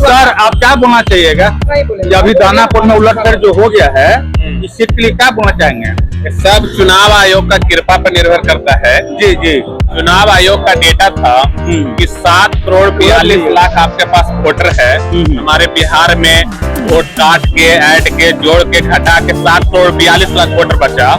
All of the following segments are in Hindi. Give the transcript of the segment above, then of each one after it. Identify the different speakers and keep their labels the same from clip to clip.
Speaker 1: सर आप क्या बोलना चाहिएगा अभी दानापुर में उलटफेर जो हो गया है इस सीट के लिए क्या बोलना चाहेंगे?
Speaker 2: सब चुनाव आयोग का कृपा पर निर्भर करता है।
Speaker 1: जी जी।
Speaker 2: चुनाव आयोग का डेटा था कि 7,42,00,000 आपके पास वोटर है हमारे बिहार में। वोट काट के ऐड के जोड़ के घटा के 7,42,00,000 वोटर बचा,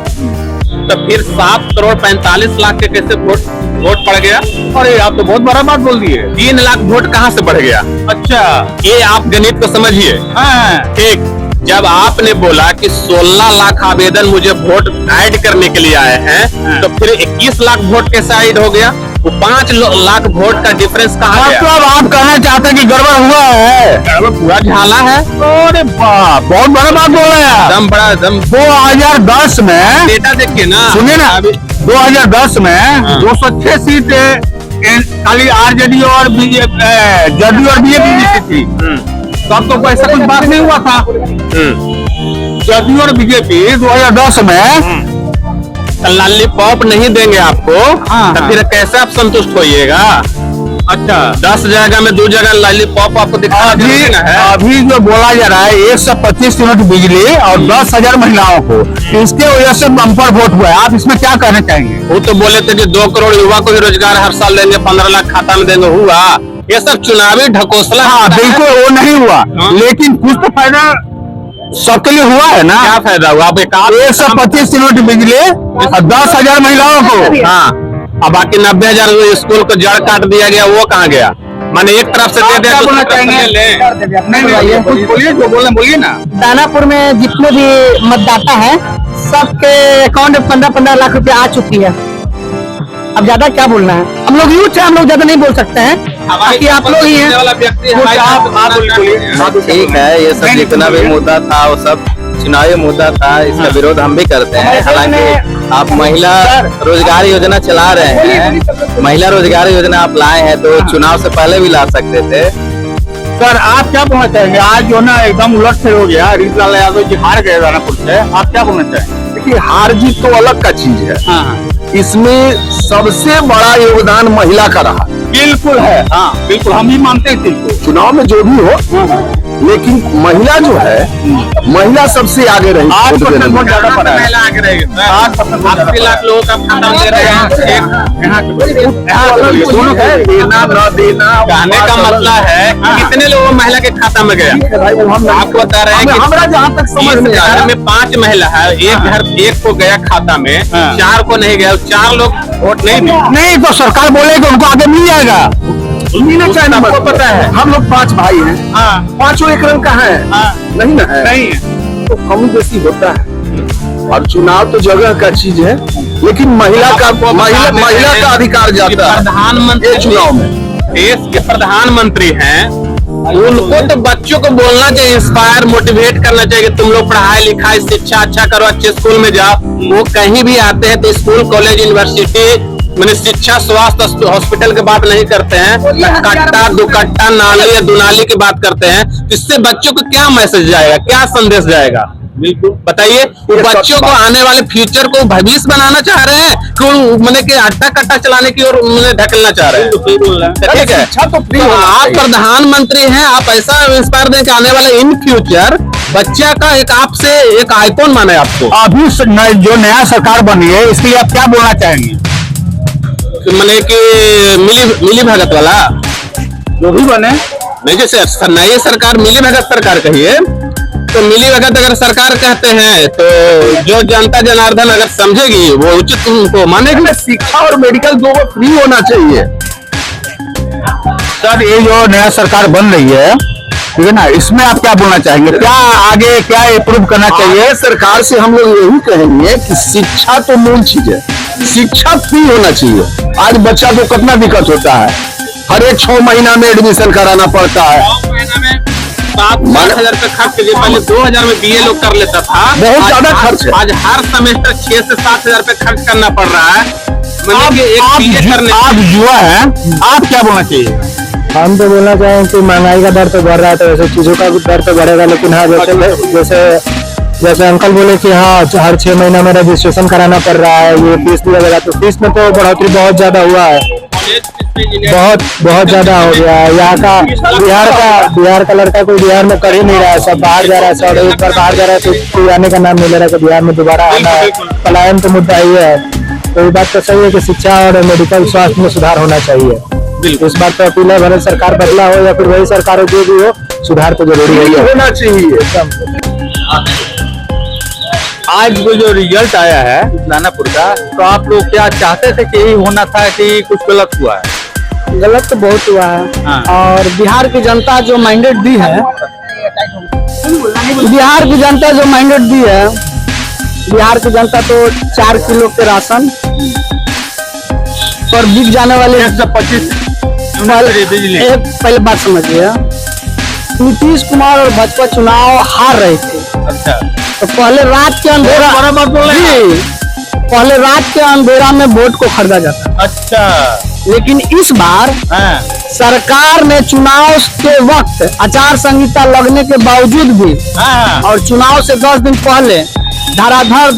Speaker 2: तो फिर 7,45,00,000 के कैसे वोट पड़ गया?
Speaker 1: अरे आप तो बहुत बड़ा बात बोल दिए।
Speaker 2: 3 लाख वोट कहाँ से बढ़ गया?
Speaker 1: अच्छा,
Speaker 2: ये आप गणित को समझिए।
Speaker 1: हाँ
Speaker 2: ठीक, जब आपने बोला कि 16 लाख आवेदन मुझे वोट ऐड करने के लिए आए हैं, तो फिर 21 लाख वोट कैसे ऐड हो गया? वो 5 लाख वोट का डिफरेंस कहाँ गया?
Speaker 1: मतलब आप कहना चाहते हैं कि गड़बड़ हुआ है?
Speaker 2: गड़बड़ पूरा झाला है।
Speaker 1: अरे बाप, बहुत बड़ा बात बोल रहे हैं।
Speaker 2: दम बड़ा दम।
Speaker 1: 2010 में
Speaker 2: डेटा देखिए ना,
Speaker 1: सुनिए ना, 2010 में 206 सीट खाली आरजेडी और बीजेपी, जदयू और बीजेपी जीती थी। तब तो ऐसा कुछ बात नहीं हुआ था। जदयू और बीजेपी 2010 में
Speaker 2: लॉलीपॉप नहीं देंगे आपको, तो फिर कैसे आप संतुष्ट होइएगा? अच्छा, 10 जगह में 2 जगह लॉलीपॉप आपको दिखा देना है।
Speaker 1: अभी जो बोला जा रहा है 125 यूनिट बिजली और 10,000 महिलाओं को, इसके वजह से बम्पर वोट हुआ है। आप इसमें क्या कहना चाहेंगे?
Speaker 2: वो तो बोले थे कि 2 करोड़ युवा को भी रोजगार हर साल देंगे, 15 लाख खाता में देंगे। हुआ? ये सब चुनावी ढकोसला।
Speaker 1: हाँ बिल्कुल, वो नहीं हुआ, लेकिन कुछ तो फायदा सबके लिए हुआ है ना।
Speaker 2: क्या फायदा हुआ? आप
Speaker 1: 125 यूनिट बिजली और 10,000 महिलाओं को।
Speaker 2: हाँ, अब बाकी 90,000 स्कूल को जड़ काट दिया गया, वो कहाँ गया? माने एक तरफ से दे दिया,
Speaker 1: बोलना चाहेंगे? नहीं, बोलिए जो बोलना बोलिए ना।
Speaker 3: दानापुर में जितने भी मतदाता हैं सबके अकाउंट में 15-15 लाख रुपए आ चुकी है। अब ज्यादा क्या बोलना है? हम लोग यूथ है, हम लोग ज्यादा नहीं बोल सकते हैं, बाकी आप लोग ही हैं।
Speaker 4: ठीक है, ये सब जितना भी मुद्दा था वो सब चुनावी मुद्दा था, इसका विरोध हम भी करते हैं। हालांकि आप महिला रोजगार योजना चला रहे हैं, महिला रोजगार योजना आप लाए हैं, तो चुनाव से पहले भी ला सकते थे।
Speaker 1: सर आप क्या बोलना चाहेंगे? आज जो ना एकदम उलटफेर हो गया, रीतलाल यादव जी हार गए दानापुर से, आप क्या बोलना चाहेंगे?
Speaker 5: देखिए, हार जीत तो अलग का चीज है।
Speaker 1: हाँ
Speaker 5: इसमें सबसे बड़ा योगदान महिला का रहा।
Speaker 1: बिल्कुल है, हाँ बिल्कुल, हम भी मानते हैं इसको।
Speaker 5: चुनाव में जो भी हो, लेकिन महिला जो है, महिला सबसे आगे रही।
Speaker 1: 8% वोट ज्यादा पड़ा है।
Speaker 2: महिला आगे रहेगी। 80 लाख लोगों का खाता में दे रहे हैं। कहने का मतलब है कितने लोगों महिला के खाता में गया? आपको बता रहे हैं कि
Speaker 5: हमारा जहाँ तक समझ में आया,
Speaker 2: घर में 5 महिला है, एक घर एक को गया खाता में, 4 को नहीं गया, 4 लोग वोट नहीं दिए।
Speaker 1: नहीं तो सरकार बोलेगी उनको आगे मिल जाएगा।
Speaker 5: आपको पता है हम लोग 5 भाई हैं, पांचों एक रंग का है, नहीं ना है?
Speaker 1: नहीं है
Speaker 5: तो कमी बेसी होता है। और चुनाव तो जगह का चीज है, लेकिन महिला का अधिकार जाता है
Speaker 2: प्रधानमंत्री
Speaker 5: चुनाव में।
Speaker 2: देश के प्रधानमंत्री हैं, उनको तो बच्चों को बोलना चाहिए, इंस्पायर मोटिवेट करना चाहिए कि तुम लोग पढ़ाई लिखाई शिक्षा अच्छा करो, अच्छे स्कूल में जाओ। वो कहीं भी आते हैं तो स्कूल कॉलेज यूनिवर्सिटी मैंने शिक्षा स्वास्थ्य हॉस्पिटल की बात नहीं करते हैं, कट्टा दुकट्टा नाली या दुनाली की बात करते हैं। इससे बच्चों को क्या मैसेज जाएगा, क्या संदेश जाएगा? बिल्कुल बताइए। वो बच्चों को आने वाले फ्यूचर को भविष्य बनाना चाह रहे हैं कि मैंने कि अट्टा कट्टा चलाने की ओर ढकेलना चाह रहे हैं? ठीक है, तो आप प्रधानमंत्री हैं, आप ऐसा इंस्पायर दें कि आने वाले इन फ्यूचर बच्चा का एक आपसे एक आइकॉन माने आपको।
Speaker 1: अभी जो नया सरकार बनी है इसके लिए आप क्या बोलना चाहेंगे?
Speaker 2: मैंने कि मिली भगत वाला
Speaker 1: जो भी बने,
Speaker 2: नहीं जैसे नई सरकार मिली भगत सरकार कहिए, तो मिली भगत अगर सरकार कहते हैं तो जो जनता जनार्दन अगर समझेगी वो उचित उनको मानेगी।
Speaker 5: शिक्षा और मेडिकल दोनों फ्री होना चाहिए।
Speaker 1: सर ये जो नया सरकार बन रही है, ठीक है ना, इसमें आप क्या बोलना चाहेंगे? क्या आगे क्या इम्प्रूव करना चाहिए?
Speaker 5: सरकार से हम लोग यही कहेंगे कि शिक्षा तो मूल चीज है, शिक्षा फ्री होना चाहिए। आज बच्चा को कितना दिक्कत होता है, हर एक 6 महीना में एडमिशन कराना पड़ता है।
Speaker 2: 6 महीना में 7,000 रुपए खर्च करिए, पहले 2,000 में BA लोग कर लेता था,
Speaker 5: बहुत ज्यादा खर्च है।
Speaker 2: आज हर सेमेस्टर 6 से 7,000 रुपए खर्च करना पड़ रहा है।
Speaker 1: आप युवा हैं, आप क्या बोलना चाहिए?
Speaker 3: हम तो बोलना चाहेंगे कि महंगाई का दर तो बढ़ रहा है, तो वैसे चीजों का दर तो बढ़ेगा, लेकिन हाँ जैसे अंकल बोले कि हाँ हर 6 महीना में रजिस्ट्रेशन कराना पड़ रहा है, ये फीस दिया जाएगा, तो फीस में तो बढ़ोतरी बहुत ज्यादा हुआ है।
Speaker 6: बहुत बहुत ज्यादा हो गया है। यहाँ का बिहार का लड़का कोई बिहार में कर ही नहीं रहा है, सब बाहर जा रहा है। सब एक बार बाहर जा रहा है तो कोई आने का नाम नहीं ले रहा है कि बिहार में दोबारा आना है। पलायन तो मुद्दा ही है। तो ये बात तो सही है कि शिक्षा और मेडिकल स्वास्थ्य में सुधार होना चाहिए। इस बात पर अपील है, भले सरकार बदला हो या फिर वही सरकार हो, जो भी हो, सुधार तो जरूरी है, होना चाहिए।
Speaker 1: आज वो जो रिजल्ट आया है दानापुर का, तो आप लोग क्या चाहते थे कि यही होना था कि कुछ गलत हुआ है?
Speaker 3: गलत तो बहुत हुआ है।
Speaker 1: हाँ।
Speaker 3: और बिहार की जनता जो माइंडेड दी है, बिहार की जनता जो माइंडेड दी है, बिहार की जनता तो 4 किलो के राशन पर बिक जाने वाले
Speaker 1: 125 बिजली।
Speaker 3: एक पहले बात समझिए, नीतीश कुमार और भाजपा चुनाव हार रहे थे।
Speaker 1: अच्छा,
Speaker 3: तो पहले रात के अंधेरा,
Speaker 1: बराबर बोल रहे हैं।
Speaker 3: जी, पहले रात के अंधेरा में वोट को खरीदा जाता।
Speaker 1: अच्छा,
Speaker 3: लेकिन इस बार
Speaker 1: हाँ,
Speaker 3: सरकार ने चुनाव के वक्त आचार संहिता लगने के बावजूद भी
Speaker 1: हाँ,
Speaker 3: और चुनाव से 10 दिन पहले धराधर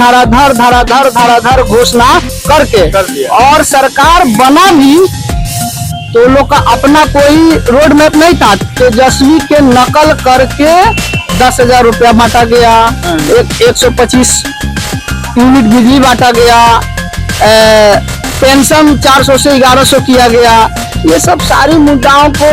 Speaker 3: घोषणा करके
Speaker 1: कर दिया।
Speaker 3: और सरकार बना भी तो लोग का अपना कोई रोड मैप नहीं था। तेजस्वी के नकल करके 10,000 रुपया बांटा गया, 125 यूनिट बिजली बांटा गया, पेंशन 400 से 1100 किया गया। ये सब सारी मुद्दाओं को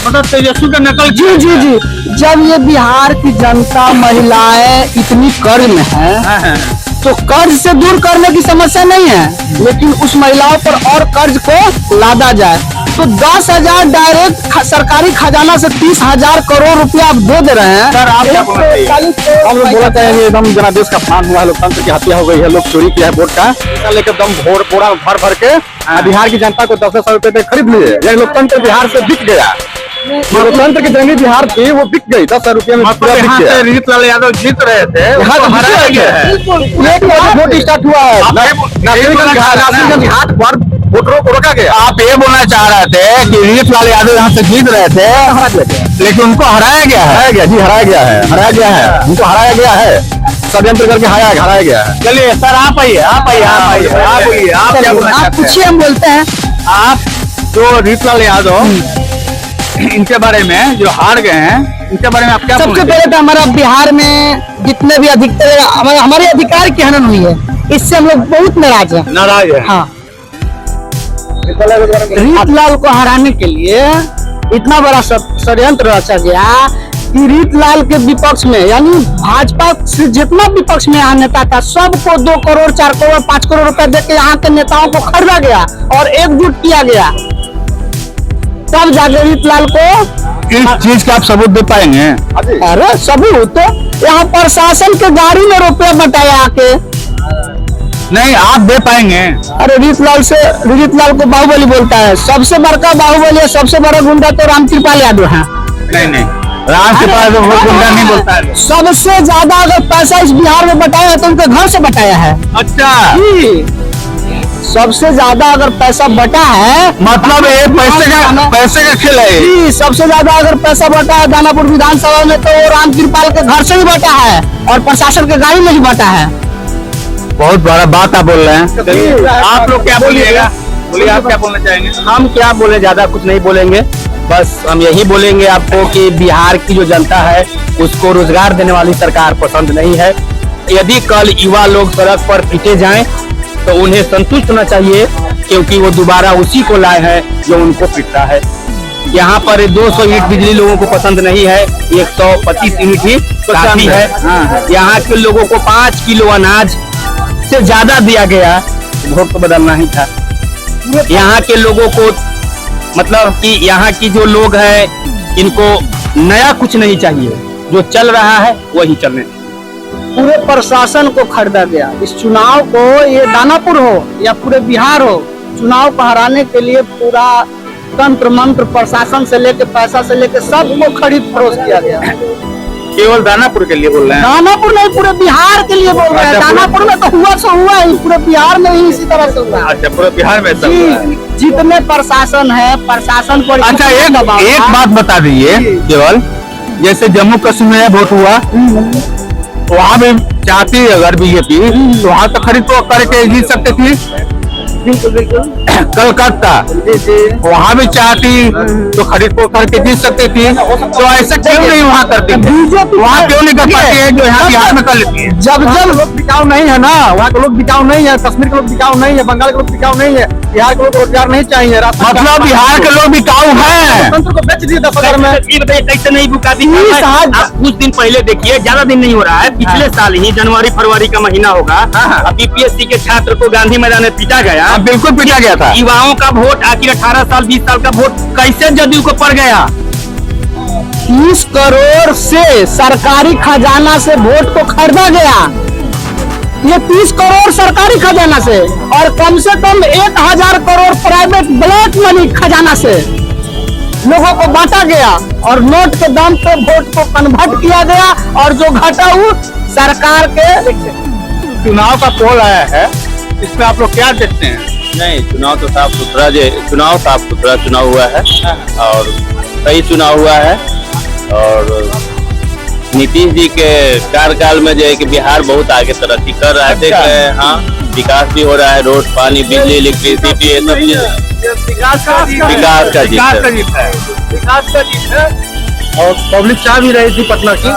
Speaker 1: मतलब तेजस्वी का नकल।
Speaker 3: जी जी जी, जब ये बिहार की जनता महिलाएं इतनी कर्ज में है,
Speaker 1: हाँ,
Speaker 3: तो कर्ज से दूर करने की समस्या नहीं है, लेकिन उस महिलाओं पर और कर्ज को लादा जाए। तो 10,000 डायरेक्ट सरकारी खजाना से 30,000 करोड़ रुपया आप दे रहे हैं।
Speaker 1: सर, आप क्या बोलना चाहिए?
Speaker 5: हम लोग बोला चाहेंगे एकदम जनादेश का अपमान हुआ है, लोकतंत्र की हत्या हो गई है, लोग चोरी किया है वोट का, लेकर दम बोरा भर के बिहार की जनता को 10,000 रुपए पे खरीद लिए। ये लोकतंत्र बिहार से बिक गया। लोकतंत्र की जंगी बिहार थी, वो बिक गई 10,000 रुपये में।
Speaker 1: मतलब यहाँ से रीतलाल यादव जीत रहे थे,
Speaker 5: यहाँ
Speaker 1: उसको हराया गया है।
Speaker 5: वोट स्टार्ट हुआ है, नासिरगंज घाट पर वोटरों को रोका गया।
Speaker 1: आप ये बोलना चाह रहे थे कि रीतलाल यादव यहाँ से जीत रहे थे, लेकिन उनको हराया गया है।
Speaker 5: हराया गया जी, हराया गया है, उनको हराया गया है, षड्यंत्र करके हराया गया है।
Speaker 1: चलिए सर, आप आइए, आप क्या बोलना
Speaker 3: आप
Speaker 1: चाहते हैं?
Speaker 3: पूछिए, हम बोलते हैं।
Speaker 1: आप जो रीतलाल यादव, इनके बारे में जो हार गए हैं, इनके बारे में आप क्या
Speaker 3: सबसे पहले तो हमारा बिहार में जितने भी अधिकतर हमारे अधिकार की हनन हुई है, इससे हम लोग बहुत नाराज हैं।
Speaker 1: नाराज है?
Speaker 3: हाँ, रीतलाल को हराने के लिए इतना बड़ा षड्यंत्र रचा गया कि रीतलाल के विपक्ष में, यानी भाजपा से जितना विपक्ष में यहाँ नेता था, सबको 2 करोड़ 4 करोड़ 5 करोड़ रुपए देके यहाँ के नेताओं को खरीदा गया और एकजुट किया गया। तब जाके रीतलाल को
Speaker 1: इस चीज का आप सबूत दे पाएंगे?
Speaker 3: अरे सबूत यहाँ प्रशासन के गाड़ी में रुपया बटाया आके।
Speaker 1: नहीं, आप दे पाएंगे?
Speaker 3: अरे रीतलाल को बाहुबली बोलता है। सबसे बड़का बाहुबली है, सबसे बड़ा गुंडा तो रामकृपाल यादव है।
Speaker 1: नहीं, रामकृपाल यादव वो गुंडा नहीं बोलता है।
Speaker 3: सबसे ज्यादा अगर पैसा इस बिहार में बटाया है तो उनके घर से बटाया है।
Speaker 1: अच्छा,
Speaker 3: सबसे ज्यादा अगर पैसा बटा है,
Speaker 1: मतलब ये पैसे का खेल है।
Speaker 3: जी, सबसे ज्यादा अगर पैसा बटा है दानापुर विधानसभा में, तो वो रामकृपाल के घर से ही बटा है और प्रशासन के गाड़ी में ही बटा है।
Speaker 1: बहुत बड़ा बात आप बोल रहे हैं। आप लोग क्या बोलिएगा? बोलिए, आप क्या बोलना चाहेंगे?
Speaker 6: हम क्या बोले, ज्यादा कुछ नहीं बोलेंगे, बस हम यही बोलेंगे आपको कि बिहार की जो जनता है उसको रोजगार देने वाली सरकार पसंद नहीं है। यदि कल युवा लोग सड़क पर पीटे जाएं तो उन्हें संतुष्ट होना चाहिए, क्योंकि वो दोबारा उसी को लाए हैं जो उनको पीटता है। यहाँ पर 200 यूनिट बिजली लोगों को पसंद नहीं है, 125 यूनिट ही काफी है। यहाँ के लोगों को 5 किलो अनाज से ज्यादा दिया गया, वोट तो बदलना ही था। यहाँ के लोगों को मतलब कि यहाँ की जो लोग हैं, इनको नया कुछ नहीं चाहिए, जो चल रहा है वही चलने।
Speaker 3: पूरे प्रशासन को खरीदा गया। इस चुनाव को, ये दानापुर हो या पूरे बिहार हो, चुनाव को हराने के लिए पूरा तंत्र मंत्र, प्रशासन से लेके पैसा से लेके सबको खरीद फरोख्त किया गया।
Speaker 1: केवल दानापुर के लिए बोल रहे हैं?
Speaker 3: दानापुर नहीं, पूरे बिहार के लिए बोल रहे हैं। दानापुर में तो हुआ सो हुआ ही, पूरे बिहार में ही इसी तरह से हुआ।
Speaker 1: अच्छा, पूरे बिहार में सब हुआ है।
Speaker 3: जितने प्रशासन है, प्रशासन पर
Speaker 1: अच्छा, एक बात बता दीजिए केवल, जैसे जम्मू कश्मीर में वोट हुआ, वहाँ भी चाहती अगर बीजेपी, तो वहाँ तो खरीद तो करके जीत सकती थी।
Speaker 3: बिल्कुल बिल्कुल।
Speaker 1: कलकत्ता, वहाँ भी चाहती तो खरीद को करके जीत सकती थी, तो ऐसा क्यों नहीं वहाँ करती थी? वहाँ क्यों नहीं कर पाती है जो यहाँ बिहार में कर लेती है?
Speaker 5: जब लोग बिकाऊ नहीं है ना, वहाँ के लोग बिकाऊ नहीं है, कश्मीर के लोग बिकाऊ नहीं है, बंगाल के लोग बिकाऊ नहीं है, बिहार के लोग रोजगार नहीं चाहिए।
Speaker 1: मतलब बिहार के लोग बिकाऊ हैं।
Speaker 5: तंत्र को बेच दिए 10,000 में।
Speaker 6: ये बताइए कैसे नहीं बुका दी? आप कुछ दिन पहले देखिए, ज्यादा दिन नहीं हो रहा है, पिछले साल ही जनवरी फरवरी का महीना होगा, बीपीएससी के छात्र को गांधी मैदान में पीटा गया।
Speaker 1: बिल्कुल पीटा गया था।
Speaker 6: युवाओं का वोट आखिर 18 साल 20 साल का वोट कैसे जदयू को पड़ गया?
Speaker 3: 30 करोड़ से सरकारी खजाना से वोट को खरीदा गया। ये 30 करोड़ सरकारी खजाना से और कम से कम 1000 करोड़ प्राइवेट ब्लैक मनी खजाना से लोगों को बांटा गया और नोट के दाम पे वोट को कन्वर्ट किया गया और जो घटा वो सरकार के।
Speaker 1: चुनाव का पोल आया है, इसमें आप लोग क्या देखते हैं?
Speaker 4: नहीं, चुनाव तो साफ सुथरा चुनाव हुआ है और सही चुनाव हुआ है। और नीतीश जी के कार्यकाल में जो है कि बिहार बहुत आगे तरक्की कर रहा है, देख रहे हैं। हाँ, विकास भी हो रहा है, रोड, पानी, बिजली, इलेक्ट्रिसिटी, ये सब चीज विकास का जीत है।
Speaker 5: और पब्लिक चाह भी रही थी पटना की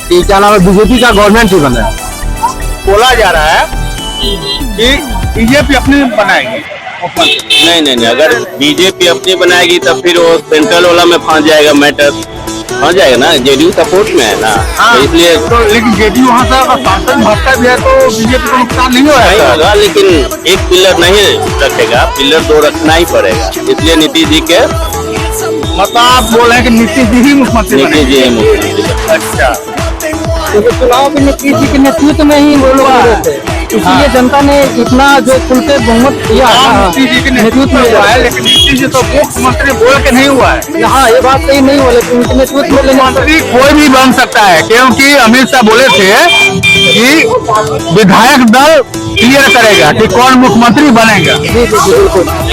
Speaker 5: कि क्या नाम है, बीजेपी का गवर्नमेंट ही बने।
Speaker 1: बोला जा रहा है कि बीजेपी अपनी बनाएगी।
Speaker 4: नहीं, अगर बीजेपी अपनी बनाएगी तब फिर वो सेंट्रल वाला में फंस जाएगा, मैटर फंस जाएगा ना, जेडीयू सपोर्ट में है ना। तो इसलिए
Speaker 1: तो लेकिन जेडीयू वहाँ से सांसद भाजपा भी है तो बीजेपी को नुकसान नहीं होगा।
Speaker 4: लेकिन एक पिलर नहीं रखेगा, पिलर 2 रखना ही पड़ेगा। इसलिए नीतीश जी के
Speaker 1: मतलब आप बोल रहे हैं कि नीतीश जी ही मुख्यमंत्री
Speaker 4: मुख्यमंत्री।
Speaker 1: अच्छा,
Speaker 3: चुनाव भी नीतीश जी के नेतृत्व में ही वो लोग लड़े थे, इसलिए जनता ने इतना जो खुल के बहुमत दिया।
Speaker 1: नीतीश जी के नेतृत्व में हुआ है, लेकिन नीतीश जी तो मुख्यमंत्री बोल के नहीं हुआ है।
Speaker 3: हाँ, ये बात सही नहीं हो, लेकिन उनके नेतृत्व में
Speaker 1: मुख्यमंत्री कोई भी बन सकता है, क्योंकि अमित शाह बोले थे कि विधायक दल क्लियर करेगा कि कौन मुख्यमंत्री बनेगा।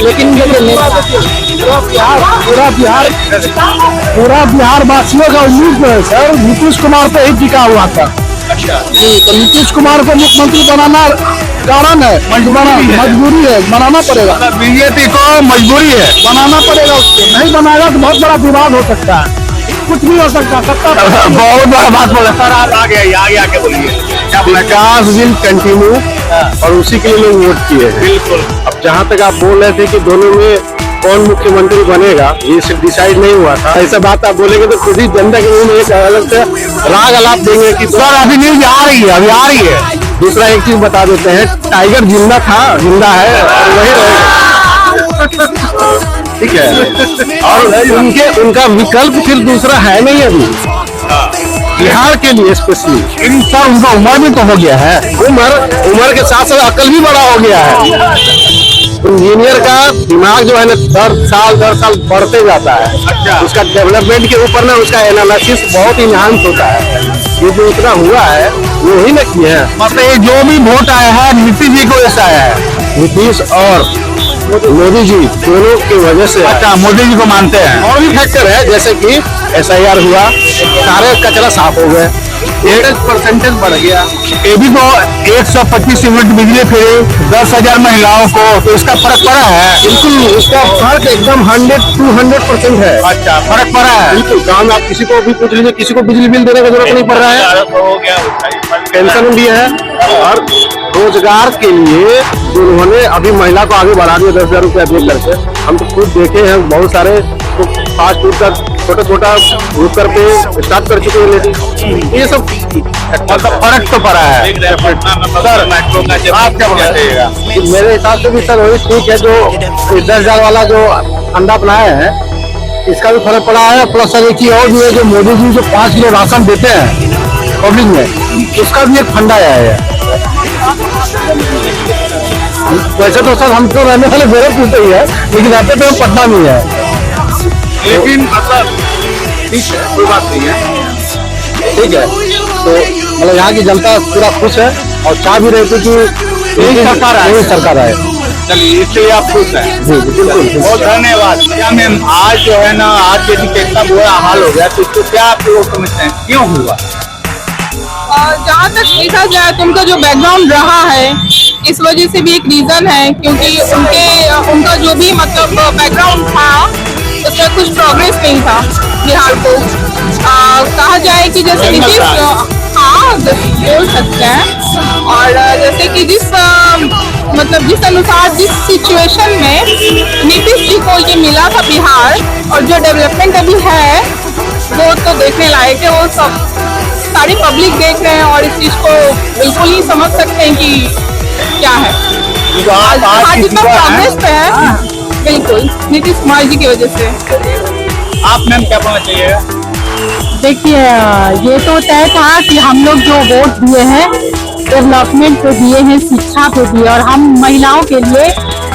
Speaker 3: लेकिन
Speaker 5: पूरा बिहार वासियों का उम्मीद है सर, नीतीश कुमार पे ही टिका हुआ था। जी, तो नीतीश कुमार को मुख्यमंत्री बनाना कारण है, मजबूरी है, बनाना पड़ेगा।
Speaker 1: बीजेपी को मजबूरी है,
Speaker 5: बनाना पड़ेगा, उसको नहीं बनाएगा तो बहुत बड़ा विवाद हो सकता है, कुछ भी हो सकता है।
Speaker 1: बहुत बड़ा बात बोला सर, आप आगे आके बोलिए।
Speaker 5: विकास विल कंटिन्यू और उसी के लिए लोग वोट किए हैं।
Speaker 1: बिल्कुल।
Speaker 5: अब जहाँ तक आप बोल रहे थे कि दोनों में कौन मुख्यमंत्री बनेगा, ये सिर्फ डिसाइड नहीं हुआ था। ऐसा बात आप बोलेंगे तो खुद ही जनता के मुंह में एक अलग से राग अलाप देंगे कि
Speaker 1: सर अभी न्यूज आ रही है, अभी आ रही है।
Speaker 5: दूसरा एक चीज बता देते हैं, टाइगर जिंदा था, जिंदा है और वही रहेगा। ठीक है, और उनका विकल्प फिर दूसरा है नहीं अभी बिहार के लिए स्पेशली।
Speaker 1: इन सर उनका उम्र भी तो हो गया है,
Speaker 5: उम्र के साथ साथ अकल भी बड़ा हो गया है। इंजीनियर का दिमाग जो है ना 10 साल बढ़ते जाता है।
Speaker 1: अच्छा।
Speaker 5: उसका डेवलपमेंट के ऊपर ना उसका एनालिसिस बहुत इन्हांस होता है। ये जो इतना हुआ है वो ही न किए हैं।
Speaker 1: मतलब ये जो भी वोट आया है नीतीश जी को ऐसा आया है,
Speaker 5: नीतीश और मोदी जी दोनों की वजह से।
Speaker 1: अच्छा, मोदी जी को मानते हैं।
Speaker 5: और भी फैक्टर है, जैसे कि SIR हुआ, सारे कचरा साफ हो गए, 1% बढ़ गया।
Speaker 1: ये भी तो 125 यूनिट बिजली फ्री, 10,000 महिलाओं को, तो इसका फर्क पड़ा है।
Speaker 5: बिल्कुल, उसका फर्क एकदम 100-200% है।
Speaker 1: अच्छा, फर्क पड़ा है।
Speaker 5: बिल्कुल, गाँव में आप किसी को भी पूछ लीजिए, किसी को बिजली बिल देने की जरूरत नहीं पड़ रहा है, पेंशन भी है। और रोजगार के लिए उन्होंने अभी महिला को आगे बढ़ा दिया 10,000 रुपया दे करके। हम तो खुद देखे हैं, बहुत सारे तो फास्ट फूड का छोटा ग्रुप करके स्टार्ट कर चुके हैं लेडीज। ये सब
Speaker 1: मतलब फर्क तो पड़ा है। सर आप क्या बोलेगा?
Speaker 5: मेरे हिसाब से भी सर वही ठीक है, जो 10,000 वाला जो अंडा बनाए हैं इसका भी फर्क पड़ा है। प्लस सर एक चीज और भी है, जो मोदी जी जो 5 किलो राशन देते हैं पब्लिक में, उसका भी एक फंडा आया है। वैसे तो सर हम तो रहने वाले गोरखपुर से ही है, लेकिन रहते तो हम पटना में है।
Speaker 1: लेकिन मतलब ठीक है, कोई बात नहीं है,
Speaker 5: ठीक है। तो मतलब यहाँ की जनता पूरा खुश है और चाह भी रही थी कि यही सरकार आए।
Speaker 1: चलिए, इसलिए आप खुश हैं।
Speaker 5: जी बिल्कुल,
Speaker 1: बहुत धन्यवाद। क्या मैम, आज जो है ना, आज यदि कितना बुरा हाल हो गया तो इसको क्या आप लोग समझते हैं, क्यों हुआ?
Speaker 7: जहाँ तक देखा जाए तो उनका जो बैकग्राउंड रहा है इस वजह से भी एक रीजन है, क्योंकि उनका जो भी मतलब बैकग्राउंड था उसमें कुछ प्रोग्रेस नहीं था बिहार को। कहा जाए कि जैसे नीतीश, हाँ बोल सकते हैं, और जैसे कि जिस अनुसार जिस सिचुएशन में नीतीश जी को ये मिला था बिहार, और जो डेवलपमेंट अभी है वो तो देखने लायक है। वो सब सारी पब्लिक देख रहे हैं और इस चीज को बिल्कुल ही समझ सकते हैं कि क्या है। आज जितना प्रोग्रेस पे है बिल्कुल नीतीश कुमार जी की वजह से।
Speaker 1: आप मैम क्या बोलना चाहिए?
Speaker 3: देखिए, ये तो तय था कि हम लोग जो वोट दिए हैं डेवलपमेंट पे दिए हैं, शिक्षा पे दिए, और हम महिलाओं के लिए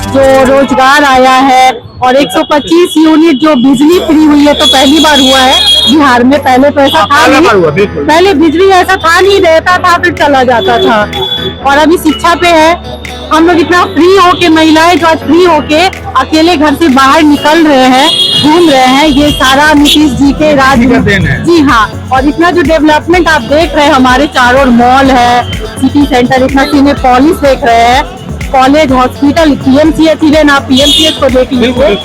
Speaker 3: जो रोजगार आया है और 125 यूनिट जो बिजली फ्री हुई है, तो पहली बार हुआ है बिहार में। पहले तो ऐसा था नहीं, पहले बिजली ऐसा था नहीं, रहता था फिर चला जाता था। और अभी शिक्षा पे है, हम लोग इतना फ्री होके, महिलाएं जो आज फ्री होके अकेले घर से बाहर निकल रहे हैं, घूम रहे हैं, ये सारा नीतीश जी के राज में। जी हाँ, और इतना जो डेवलपमेंट आप देख रहे हैं, हमारे चारों ओर मॉल है, सिटी सेंटर, इतना सीने पॉलिश देख रहे हैं, कॉलेज, हॉस्पिटल, पीएमसीएच, इवन आप पीएमसीएच को देख लीजिए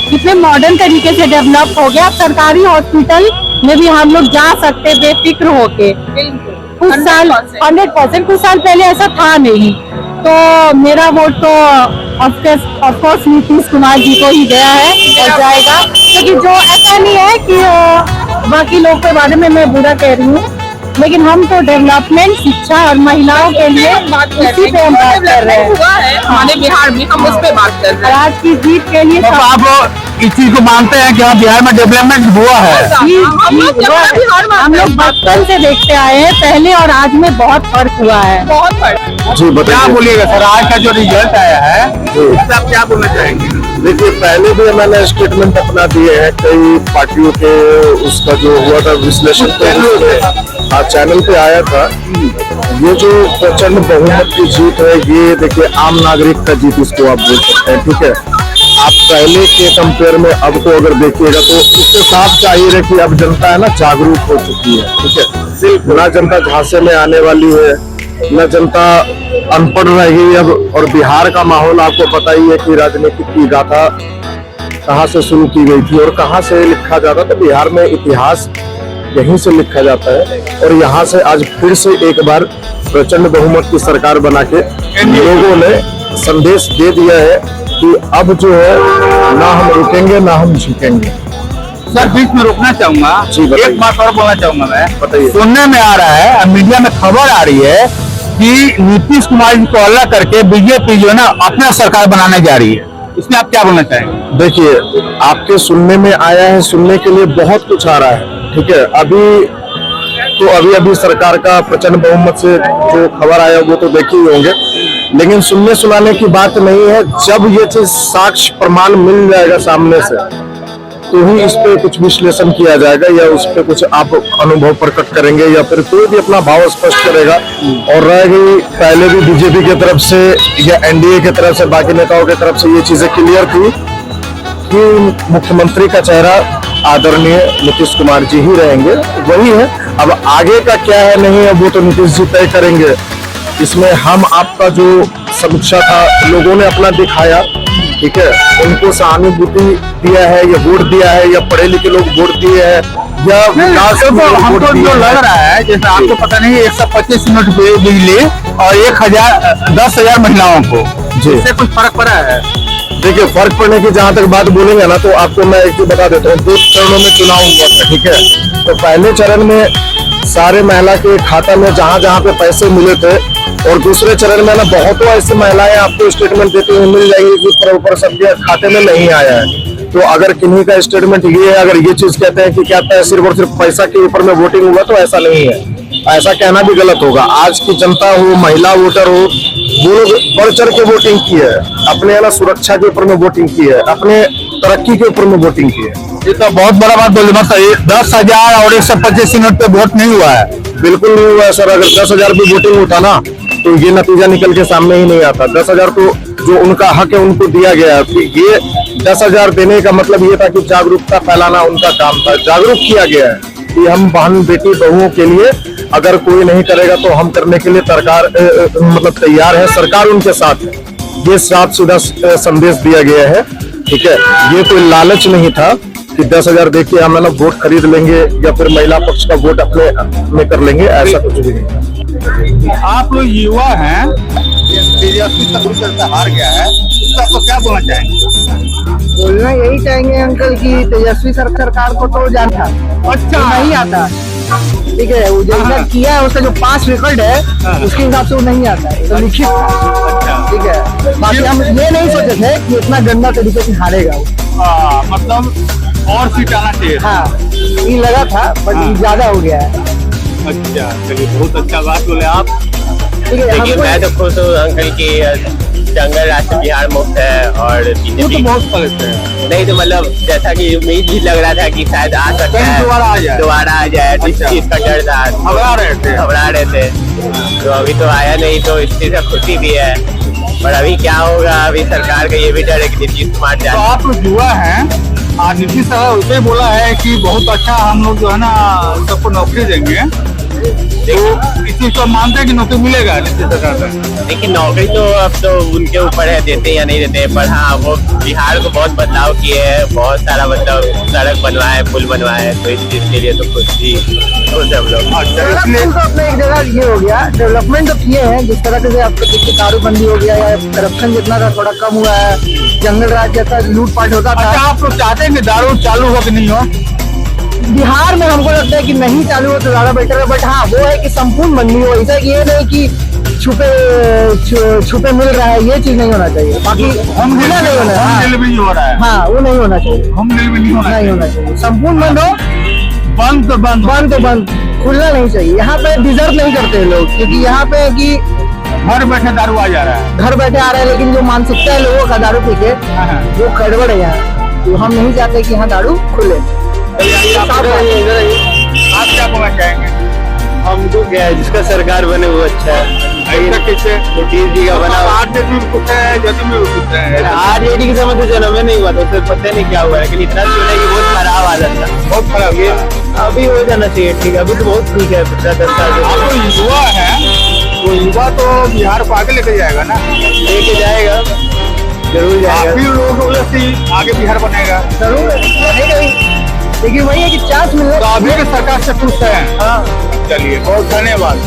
Speaker 3: कितने मॉडर्न तरीके से डेवलप हो गया। सरकारी हॉस्पिटल में भी हम लोग जा सकते बेफिक्र होके। कुछ साल 100%, कुछ साल पहले ऐसा था नहीं। तो मेरा वोट तो ऑफकोर्स नीतीश कुमार जी को ही गया है और जाएगा, क्योंकि जो ऐसा नहीं है कि बाकी लोग के बारे में मैं बुरा कह रही हूँ, लेकिन हम तो डेवलपमेंट, शिक्षा और महिलाओं के लिए इसी पे हम बात कर रहे हैं।
Speaker 7: हुआ है हमारे बिहार में, हम उस पे बात कर रहे हैं।
Speaker 3: आज की जीत के लिए
Speaker 1: आप इस चीज को मानते हैं कि हाँ बिहार में डेवलपमेंट हुआ है?
Speaker 3: हम लोग बचपन से देखते आए हैं, पहले और आज में बहुत फर्क हुआ है,
Speaker 7: बहुत फर्क।
Speaker 5: जी
Speaker 1: क्या बोलिएगा सर, आज का जो रिजल्ट आया है उससे आप क्या बोलना चाहेंगे?
Speaker 5: देखिए, पहले भी मैंने स्टेटमेंट अपना दिए हैं कई पार्टियों के, उसका जो हुआ था विश्लेषण तो चैनल पे आया था। ये जो प्रचंड बहुमत की जीत है, ये देखिए आम नागरिक का जीत इसको आप बोल सकते हैं। ठीक है, आप पहले के कंपेयर में अब को अगर देखिएगा तो उससे साफ चाहिए कि अब जनता है ना जागरूक हो चुकी है। ठीक है, ना जनता झांसे में आने वाली है, न जनता अनपढ़ रहेगी अब। और बिहार का माहौल आपको पता ही है कि राजनीतिक की गाथा कहाँ से शुरू की गई थी और कहाँ से लिखा जाता। तो बिहार में इतिहास यहीं से लिखा जाता है, और यहाँ से आज फिर से एक बार प्रचंड बहुमत की सरकार बना के लोगों ने संदेश दे दिया है कि अब जो है ना हम रुकेंगे ना हम झुकेंगे।
Speaker 1: सर बीच में रोकना चाहूंगा, एक बात और बोलना चाहूंगा मैं।
Speaker 5: बताइए।
Speaker 1: सुनने में आ रहा है, मीडिया में खबर आ रही है कि नीतीश कुमार जी को अलग करके बीजेपी जो है ना अपना सरकार बनाने जा रही है, इसमें आप क्या बोलना चाहेंगे?
Speaker 5: देखिए, आपके सुनने में आया है, सुनने के लिए बहुत कुछ आ रहा है। ठीक है, अभी सरकार का प्रचंड बहुमत से जो खबर आया वो तो देखे ही होंगे, लेकिन सुनने सुनाने की बात नहीं है। जब ये चीज साक्ष्य प्रमाण मिल जाएगा सामने से, तो ही इस पे कुछ विश्लेषण किया जाएगा, या उस पे कुछ आप अनुभव प्रकट करेंगे, या फिर कोई भी अपना भाव स्पष्ट करेगा। और रहेगी, पहले भी बीजेपी की तरफ से या एनडीए की तरफ से, बाकी नेताओं की तरफ से ये चीजें क्लियर थी कि मुख्यमंत्री का चेहरा आदरणीय नीतीश कुमार जी ही रहेंगे, वही है। अब आगे का क्या है नहीं है वो तो नीतीश जी तय करेंगे। इसमें हम आपका जो समीक्षा था लोगों ने अपना दिखाया। ठीक है, उनको सहानुभूति दिया है या वोट दिया है, या पढ़े लिखे लोग वोट दिए हैं, या विकास
Speaker 1: हमको जो लग रहा है, जैसे आपको पता नहीं 125 यूनिट बिजली और 10,000 महिलाओं को, जिससे कुछ फर्क पड़ा है?
Speaker 5: देखिए, फर्क पड़ने की जहां तक बात बोलेंगे ना, तो आपको मैं एक चीज बता देता हूँ। 2 चरणों में चुनाव हुआ था। ठीक है, तो पहले चरण में सारे महिला के खाता में जहां जहां पे पैसे मिले थे, और दूसरे चरण में ना बहुतों ऐसी महिलाएं आपको स्टेटमेंट देती हुई मिल जाएगी कि ऊपर सबके खाते में नहीं आया है। तो अगर किन्हीं का स्टेटमेंट ये है, अगर ये चीज कहते हैं कि क्या सिर्फ और सिर्फ पैसा के ऊपर में वोटिंग हुआ, तो ऐसा नहीं है। ऐसा कहना भी गलत होगा। आज की जनता हो, महिला वोटर हो, वो लोग बढ़ चढ़ के वोटिंग की है, अपने ना सुरक्षा के ऊपर में वोटिंग की है, अपने तरक्की के ऊपर में वोटिंग की है।
Speaker 1: ये तो बहुत बड़ा बात बोली, मतलब 10,000 और 125 यूनिट पे वोट नहीं हुआ है।
Speaker 5: बिल्कुल नहीं हुआ है सर। अगर 10,000 पे वोटिंग होता ना, तो ये नतीजा निकल के सामने ही नहीं आता। 10,000 तो जो उनका हक है उनको दिया गया है। ये 10,000 देने का मतलब ये था कि जागरूकता फैलाना उनका काम था। जागरूक किया गया है कि हम बहन बेटी बहुओं के लिए अगर कोई नहीं करेगा तो हम करने के लिए सरकार मतलब तैयार है, सरकार उनके साथ है। ये साफ सीधा संदेश दिया गया है, ठीक है। ये कोई लालच नहीं था कि 10,000 दे के हम लोग वोट खरीद लेंगे या फिर महिला पक्ष का वोट अपने में कर लेंगे, ऐसा कुछ भी नहीं।
Speaker 1: आप लोग युवा हैं, तेजस्वी से हार गया है, इसका आपको क्या बोलना चाहेंगे?
Speaker 3: बोलना यही चाहेंगे अंकल कि तेजस्वी सरकार को तो जानता
Speaker 1: अच्छा
Speaker 3: नहीं आता, ठीक है। वो जैसा किया है उसका जो पास रिकॉर्ड है उसके हिसाब से वो नहीं आता है, तो लिखित, ठीक है। बाकी हम ये नहीं सोचे थे कि इतना गंदा तरीके से हारेगा वो।
Speaker 1: मतलब और सीट आना चाहिए।
Speaker 3: हाँ, ये लगा था बट ज्यादा हो गया है।
Speaker 1: अच्छा, चलिए बहुत अच्छा बात बोले आप।
Speaker 3: ठीक है,
Speaker 6: देखिए मैं तो खुश हूँ अंकल की जंगल राष्ट्र बिहार मुक्त है और बीजेपी
Speaker 1: बहुत फर्क है।
Speaker 6: नहीं तो मतलब जैसा कि उम्मीद भी लग रहा था कि शायद आ सकता है, दोबारा आ जाए, इस चीज का डर था, घबरा रहे थे। तो अभी तो आया नहीं, तो इस चीज का खुशी भी है। पर अभी क्या होगा, अभी सरकार का ये भी डर है कि नीतीश कुमार
Speaker 1: तो
Speaker 6: जाए।
Speaker 1: आप लोग युवा हैं, आज नीतीश सरकार उसे बोला है कि बहुत अच्छा हम लोग जो है ना सबको नौकरी देंगे, तो इस चीज को मानते हैं कि नौकरी मिलेगा नीतीश सरकार से?
Speaker 6: देखिए नौकरी तो अब तो उनके ऊपर है, देते या नहीं देते। पर हाँ, वो बिहार को बहुत बदलाव किए हैं, बहुत सारा मतलब सड़क बनवाए, पुल बनवाए, तो इस चीज के लिए तो खुशी हम लोग।
Speaker 3: डेवलपमेंट तो अपने एक जगह ये हो गया, डेवलपमेंट तो किए हैं। जिस तरह से आपको देखिए दारूबंदी हो गया या करप्शन जितना था थोड़ा कम हुआ है, जंगल राज जैसा लूटपाट होता था।
Speaker 1: अच्छा, आप लोग चाहते हैं कि दारू चालू हो कि नहीं हो?
Speaker 3: बिहार में हमको लगता है कि नहीं चालू हो तो ज्यादा बेटर है, बट हाँ वो है कि संपूर्ण बंदी हो। ऐसा ये नहीं कि छुपे मिल रहा है, ये चीज नहीं होना चाहिए। बाकी
Speaker 1: होम
Speaker 3: खुला नहीं होना,
Speaker 1: होम डिलीवरी हो रहा है,
Speaker 3: हाँ वो नहीं होना चाहिए,
Speaker 1: होम डिलीवरी नहीं होना
Speaker 3: नहीं होना चाहिए। संपूर्ण बंद हो,
Speaker 1: बंद तो बंद,
Speaker 3: बंद तो बंद, खुलना नहीं चाहिए। यहाँ पे डिजर्व नहीं करते लोग, क्योंकि यहाँ पे कि
Speaker 1: घर बैठे दारू आ जा रहा है।
Speaker 3: घर बैठे आ रहा है, लेकिन जो मानसिकता है लोगों का दारू पी के वो गड़बड़ है यहाँ। तो हम नहीं चाहते कि यहाँ दारू खुले।
Speaker 1: आप क्या बोलना चाहेंगे?
Speaker 6: हमको क्या है, जिसका सरकार बने वो अच्छा है।
Speaker 1: किससे?
Speaker 6: नीतीश जी का बना
Speaker 1: आरजेडी में कुछ है, जेडी में कुछ है।
Speaker 6: आरजेडी के समय तो जन्म नहीं हुआ था, उससे पता नहीं क्या हुआ, लेकिन इतना सुना कि बहुत खराब आदत था,
Speaker 1: बहुत खराब है।
Speaker 6: अभी हो जाना चाहिए। ठीक है, अभी तो बहुत ठीक है, 10 साल
Speaker 1: आप तो युवा है, तो युवा तो बिहार को आगे लेके जाएगा ना?
Speaker 6: लेके जाएगा, जरूर जाएगा।
Speaker 1: काफी लोगों से आगे बिहार बनेगा
Speaker 3: जरूर लेकिन वही है कि चांस मिलना।
Speaker 1: तो अभी की सरकार से खुश है। चलिए, बहुत धन्यवाद।